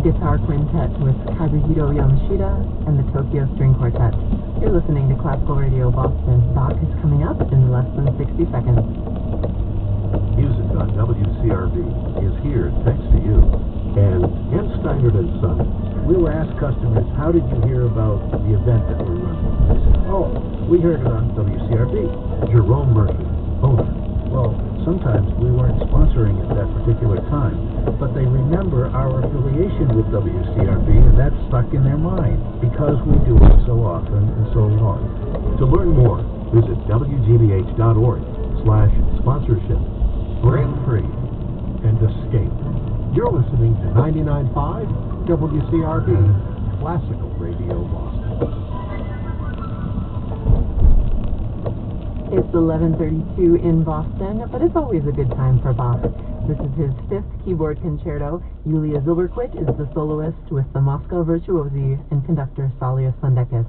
Guitar Quintet with Kazuhiro Yamashita and the Tokyo String Quartet. You're listening to Classical Radio Boston. Bach is coming up in less than 60 seconds. Music on WCRV is here thanks to you. And M. Steinert & Son, we were asked customers, how did you hear about the event that we're running? They said, oh, we heard it on WCRV. Jerome Murphy, owner. Well, sometimes we weren't sponsoring at that particular time, but they remember our affiliation with WCRB, and that's stuck in their mind because we do it so often and so long. To learn more, visit wgbh.org/sponsorship. Break free and escape. You're listening to 99.5 WCRB, Classical Radio Boston. It's 11:32 in Boston, but it's always a good time for Bach. This is his fifth keyboard concerto. Julia Zilberquist is the soloist with the Moscow Virtuosi and conductor Stelios Sondekis.